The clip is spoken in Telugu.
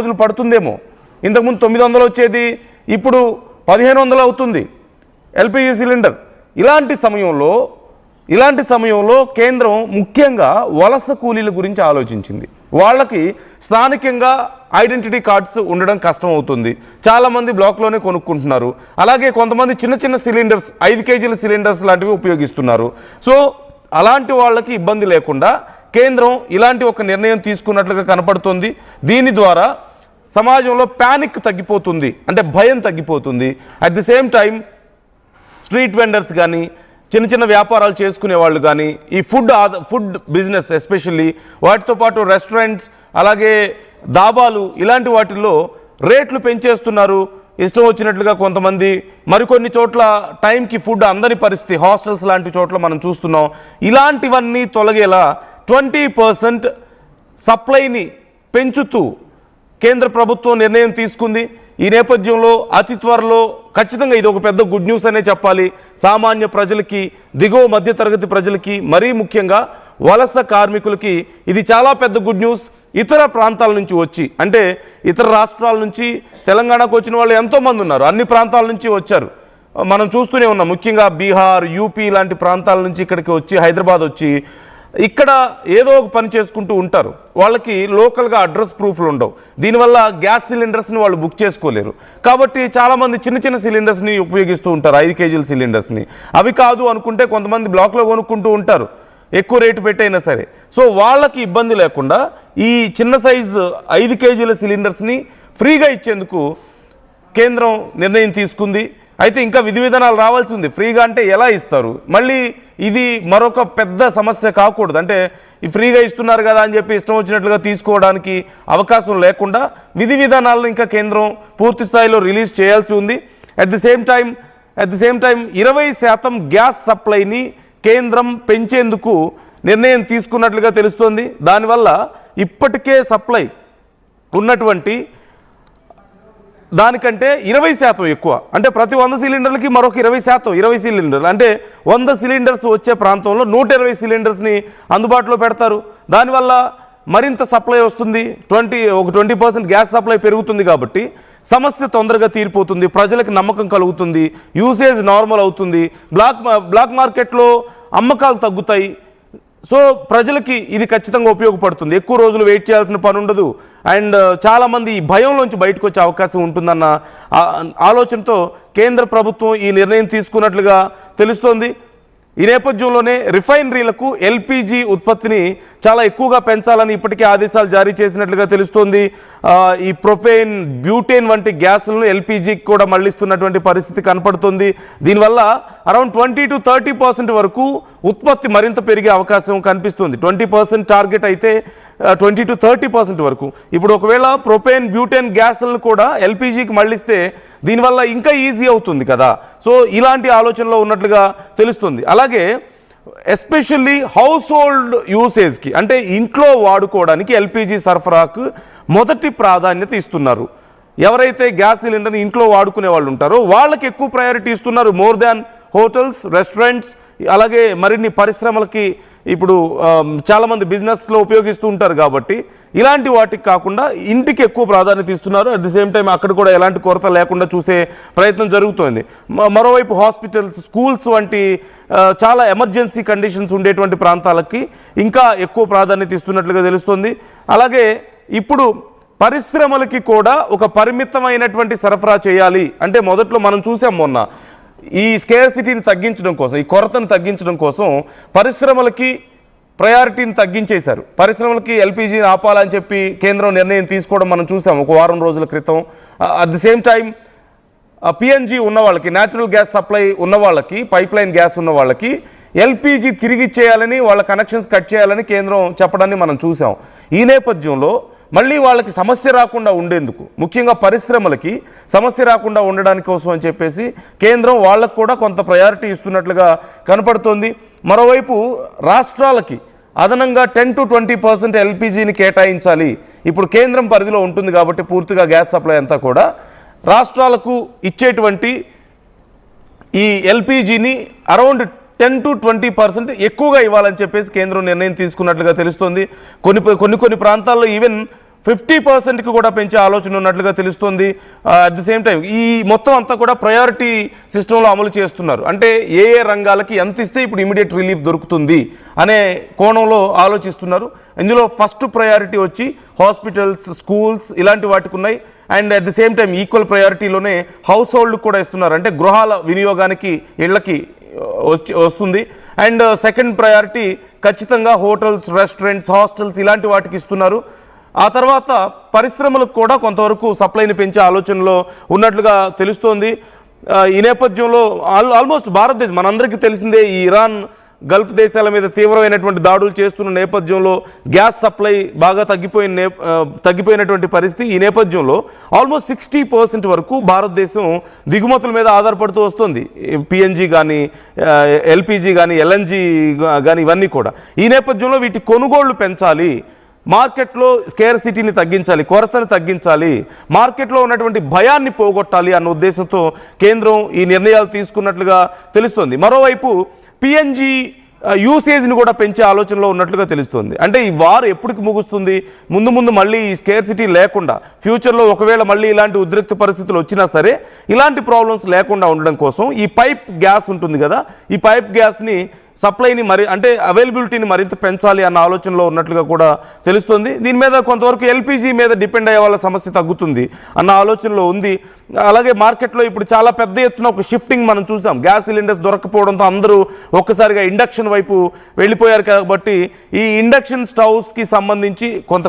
రోజులు పడుతుందేమో. ఇంతకుముందు 900 వచ్చేది, ఇప్పుడు 1500 అవుతుంది ఎల్పిజి సిలిండర్. ఇలాంటి సమయంలో కేంద్రం ముఖ్యంగా వలస కూలీల గురించి ఆలోచించింది. వాళ్ళకి స్థానికంగా ఐడెంటిటీ కార్డ్స్ ఉండడం కష్టం అవుతుంది, చాలామంది బ్లాక్లోనే కొనుక్కుంటున్నారు. అలాగే కొంతమంది చిన్న సిలిండర్స్ 5 కేజీల సిలిండర్స్ లాంటివి ఉపయోగిస్తున్నారు. సో అలాంటి వాళ్ళకి ఇబ్బంది లేకుండా కేంద్రం ఇలాంటి ఒక నిర్ణయం తీసుకున్నట్లుగా కనపడుతుంది. దీని ద్వారా సమాజంలో ప్యానిక్ తగ్గిపోతుంది, అంటే భయం తగ్గిపోతుంది. At the same time street vendors కానీ, చిన్న వ్యాపారాలు చేసుకునే వాళ్ళు కానీ, ఈ ఫుడ్ బిజినెస్ ఎస్పెషల్లీ, వాటితో పాటు రెస్టారెంట్స్, అలాగే దాబాలు, ఇలాంటి వాటిల్లో రేట్లు పెంచేస్తున్నారు ఇష్టం వచ్చినట్లుగా కొంతమంది. మరికొన్ని చోట్ల టైంకి ఫుడ్ అందని పరిస్థితి, హాస్టల్స్ లాంటి చోట్ల మనం చూస్తున్నాం. ఇలాంటివన్నీ తొలగేలా 20% సప్లైని పెంచుతూ కేంద్ర ప్రభుత్వం నిర్ణయం తీసుకుంది. ఈ నేపథ్యంలో అతి త్వరలో ఖచ్చితంగా ఇది ఒక పెద్ద గుడ్ న్యూస్ అనే చెప్పాలి. సామాన్య ప్రజలకి, దిగువ మధ్యతరగతి ప్రజలకి, మరీ ముఖ్యంగా వలస కార్మికులకి ఇది చాలా పెద్ద గుడ్ న్యూస్. ఇతర ప్రాంతాల నుంచి వచ్చి, అంటే ఇతర రాష్ట్రాల నుంచి తెలంగాణకు వచ్చిన వాళ్ళు ఎంతోమంది ఉన్నారు, అన్ని ప్రాంతాల నుంచి వచ్చారు. మనం చూస్తూనే ఉన్నాం. ముఖ్యంగా బీహార్, యూపీ లాంటి ప్రాంతాల నుంచి ఇక్కడికి వచ్చి, హైదరాబాద్ వచ్చి ఇక్కడ ఏదో ఒక పని చేసుకుంటూ ఉంటారు. వాళ్ళకి లోకల్గా అడ్రస్ ప్రూఫ్లు ఉండవు. దీనివల్ల గ్యాస్ సిలిండర్స్ని వాళ్ళు బుక్ చేసుకోలేరు. కాబట్టి చాలామంది చిన్న సిలిండర్స్ని ఉపయోగిస్తూ ఉంటారు, 5 కేజీల సిలిండర్స్ని. అవి కాదు అనుకుంటే కొంతమంది బ్లాక్లో కొనుక్కుంటూ ఉంటారు, ఎక్కువ రేటు పెట్టైనా సరే. సో వాళ్ళకి ఇబ్బంది లేకుండా ఈ చిన్న సైజు 5 కేజీల సిలిండర్స్ని ఫ్రీగా ఇచ్చేందుకు కేంద్రం నిర్ణయం తీసుకుంది. అయితే ఇంకా విధి విధానాలు రావాల్సి ఉంది. ఫ్రీగా అంటే ఎలా ఇస్తారు? మళ్ళీ ఇది మరొక పెద్ద సమస్య కాకూడదు. అంటే ఈ ఫ్రీగా ఇస్తున్నారు కదా అని చెప్పి ఇష్టం వచ్చినట్లుగా తీసుకోవడానికి అవకాశం లేకుండా విధి విధానాలను ఇంకా కేంద్రం పూర్తి స్థాయిలో రిలీజ్ చేయాల్సి ఉంది. At the same time 20% gas సప్లైని కేంద్రం పెంచేందుకు నిర్ణయం తీసుకున్నట్లుగా తెలుస్తోంది. దానివల్ల ఇప్పటికే సప్లై ఉన్నటువంటి దానికంటే 20% ఎక్కువ, అంటే ప్రతి 100 సిలిండర్లకి మరొక 20 సిలిండర్లు, అంటే 100 సిలిండర్స్ వచ్చే ప్రాంతంలో 120 సిలిండర్స్ని అందుబాటులో పెడతారు. దానివల్ల మరింత సప్లై వస్తుంది. 20% గ్యాస్ సప్లై పెరుగుతుంది. కాబట్టి సమస్య తొందరగా తీరిపోతుంది, ప్రజలకు నమ్మకం కలుగుతుంది, యూసేజ్ నార్మల్ అవుతుంది, బ్లాక్ మార్కెట్లో అమ్మకాలు తగ్గుతాయి. సో ప్రజలకి ఇది ఖచ్చితంగా ఉపయోగపడుతుంది. ఎక్కువ రోజులు వెయిట్ చేయాల్సిన పని ఉండదు. అండ్ చాలామంది ఈ భయంలోంచి బయటకు వచ్చే అవకాశం ఉంటుందన్న ఆలోచనతో కేంద్ర ప్రభుత్వం ఈ నిర్ణయం తీసుకున్నట్లుగా తెలుస్తోంది. ఈ నేపథ్యంలోనే రిఫైనరీలకు ఎల్పిజి ఉత్పత్తిని చాలా ఎక్కువగా పెంచాలని ఇప్పటికే ఆదేశాలు జారీ చేసినట్లుగా తెలుస్తోంది. ఈ ప్రొపేన్, బ్యూటేన్ వంటి గ్యాసులను ఎల్పిజికి కూడా మళ్లిస్తున్నటువంటి పరిస్థితి కనపడుతుంది. దీనివల్ల అరౌండ్ 20 to 30% వరకు ఉత్పత్తి మరింత పెరిగే అవకాశం కనిపిస్తుంది. 20% టార్గెట్ అయితే 20 to 30% వరకు. ఇప్పుడు ఒకవేళ ప్రొపేన్, బ్యూటేన్ గ్యాసులను కూడా ఎల్పిజికి మళ్లిస్తే దీనివల్ల ఇంకా ఈజీ అవుతుంది కదా. సో ఇలాంటి ఆలోచనలో ఉన్నట్లుగా తెలుస్తుంది. అలాగే ఎస్పెషల్లీ హౌస్ హోల్డ్ యూసేజ్కి, అంటే ఇంట్లో వాడుకోవడానికి ఎల్పిజి సరఫరాకు మొదటి ప్రాధాన్యత ఇస్తున్నారు. ఎవరైతే గ్యాస్ సిలిండర్ని ఇంట్లో వాడుకునే వాళ్ళు ఉంటారో వాళ్ళకి ఎక్కువ ప్రయారిటీ ఇస్తున్నారు, మోర్ దాన్ హోటల్స్, రెస్టారెంట్స్, అలాగే మరిన్ని పరిశ్రమలకి. ఇప్పుడు చాలామంది బిజినెస్లో ఉపయోగిస్తూ ఉంటారు కాబట్టి ఇలాంటి వాటికి కాకుండా ఇంటికి ఎక్కువ ప్రాధాన్యత ఇస్తున్నారు. అట్ ది సేమ్ టైం అక్కడ కూడా ఎలాంటి కొరత లేకుండా చూసే ప్రయత్నం జరుగుతోంది. మరోవైపు హాస్పిటల్స్, స్కూల్స్ వంటి చాలా ఎమర్జెన్సీ కండిషన్స్ ఉండేటువంటి ప్రాంతాలకి ఇంకా ఎక్కువ ప్రాధాన్యత ఇస్తున్నట్లుగా తెలుస్తుంది. అలాగే ఇప్పుడు పరిశ్రమలకి కూడా ఒక పరిమితమైనటువంటి సరఫరా చేయాలి. అంటే మొదట్లో మనం చూసాం, మొన్న ఈ స్కేర్సిటీని తగ్గించడం కోసం, ఈ కొరతను తగ్గించడం కోసం పరిశ్రమలకి ప్రయారిటీని తగ్గించేశారు. పరిశ్రమలకి ఎల్పిజిని ఆపాలని చెప్పి కేంద్రం నిర్ణయం తీసుకోవడం మనం చూసాం ఒక వారం రోజుల క్రితం. At the same time PNG ఉన్న వాళ్ళకి, న్యాచురల్ గ్యాస్ సప్లై ఉన్న వాళ్ళకి, పైప్ లైన్ గ్యాస్ ఉన్న వాళ్ళకి ఎల్పిజి తిరిగి ఇచ్చేయాలని, వాళ్ళ కనెక్షన్స్ కట్ చేయాలని కేంద్రం చెప్పడాన్ని మనం చూసాం. ఈ నేపథ్యంలో మళ్ళీ వాళ్ళకి సమస్య రాకుండా ఉండేందుకు, ముఖ్యంగా పరిశ్రమలకి సమస్య రాకుండా ఉండడానికి కోసం అని చెప్పేసి కేంద్రం వాళ్ళకు కూడా కొంత ప్రయారిటీ ఇస్తున్నట్లుగా కనపడుతోంది. మరోవైపు రాష్ట్రాలకి అదనంగా 10 to 20% ఎల్పిజిని కేటాయించాలి. ఇప్పుడు కేంద్రం పరిధిలో ఉంటుంది కాబట్టి పూర్తిగా గ్యాస్ సప్లై అంతా కూడా రాష్ట్రాలకు ఇచ్చేటువంటి ఈ ఎల్పిజిని అరౌండ్ 10 to 20% ఎక్కువగా ఇవ్వాలని చెప్పేసి కేంద్రం నిర్ణయం తీసుకున్నట్లుగా తెలుస్తోంది. కొన్ని ప్రాంతాల్లో ఈవెన్ 50%కి కూడా పెంచే ఆలోచన ఉన్నట్లుగా తెలుస్తుంది. అట్ ది సేమ్ టైం ఈ మొత్తం అంతా కూడా ప్రయారిటీ సిస్టంలో అమలు చేస్తున్నారు. అంటే ఏ ఏ రంగాలకి ఎంత ఇస్తే ఇప్పుడు ఇమీడియట్ రిలీఫ్ దొరుకుతుంది అనే కోణంలో ఆలోచిస్తున్నారు. ఇందులో ఫస్ట్ ప్రయారిటీ వచ్చి హాస్పిటల్స్, స్కూల్స్ ఇలాంటి వాటికి ఉన్నాయి. And at the same time equal ప్రయారిటీలోనే హౌస్ హోల్డ్ కూడా ఇస్తున్నారు. అంటే గృహాల వినియోగానికి ఇళ్లకి వస్తుంది. అండ్ సెకండ్ ప్రయారిటీ ఖచ్చితంగా హోటల్స్, రెస్టారెంట్స్, హాస్టల్స్ ఇలాంటి వాటికి ఇస్తున్నారు. ఆ తర్వాత పరిశ్రమలకు కూడా కొంతవరకు సప్లైని పెంచే ఆలోచనలో ఉన్నట్లుగా తెలుస్తోంది. ఈ నేపథ్యంలో ఆల్మోస్ట్ భారతదేశం మనందరికీ తెలిసిందే, ఈ ఇరాన్ గల్ఫ్ దేశాల మీద తీవ్రమైనటువంటి దాడులు చేస్తున్న నేపథ్యంలో గ్యాస్ సప్లై బాగా తగ్గిపోయినటువంటి పరిస్థితి. ఈ నేపథ్యంలో ఆల్మోస్ట్ 60% వరకు భారతదేశం దిగుమతుల మీద ఆధారపడుతూ వస్తుంది. పిఎన్జి కానీ, ఎల్పిజి కానీ, ఎల్ఎన్జి కానీ ఇవన్నీ కూడా. ఈ నేపథ్యంలో వీటి కొనుగోళ్లు పెంచాలి, మార్కెట్లో స్కేర్సిటీని తగ్గించాలి, కొరతను తగ్గించాలి, మార్కెట్లో ఉన్నటువంటి భయాన్ని పోగొట్టాలి అన్న ఉద్దేశంతో కేంద్రం ఈ నిర్ణయాలు తీసుకున్నట్లుగా తెలుస్తోంది. మరోవైపు పిఎన్జి యూసేజ్ని కూడా పెంచే ఆలోచనలో ఉన్నట్లుగా తెలుస్తుంది. అంటే ఈ వార్ ఎప్పటికి ముగుస్తుంది, ముందు మళ్ళీ ఈ స్కేర్సిటీ లేకుండా ఫ్యూచర్లో ఒకవేళ మళ్ళీ ఇలాంటి ఉద్రిక్త పరిస్థితులు వచ్చినా సరే ఇలాంటి ప్రాబ్లమ్స్ లేకుండా ఉండడం కోసం ఈ పైప్ గ్యాస్ ఉంటుంది కదా, ఈ పైప్ గ్యాస్ని సప్లైని అంటే అవైలబిలిటీని మరింత పెంచాలి అన్న ఆలోచనలో ఉన్నట్లుగా కూడా తెలుస్తుంది. దీని మీద కొంతవరకు ఎల్పిజి మీద డిపెండ్ అయ్యే వాళ్ళ సమస్య తగ్గుతుంది అన్న ఆలోచనలో ఉంది. అలాగే మార్కెట్లో ఇప్పుడు చాలా పెద్ద ఎత్తున ఒక షిఫ్టింగ్ మనం చూసాం. గ్యాస్ సిలిండర్స్ దొరకపోవడంతో అందరూ ఒక్కసారిగా ఇండక్షన్ వైపు వెళ్ళిపోయారు. కాబట్టి ఈ ఇండక్షన్ స్టవ్స్కి సంబంధించి కొంత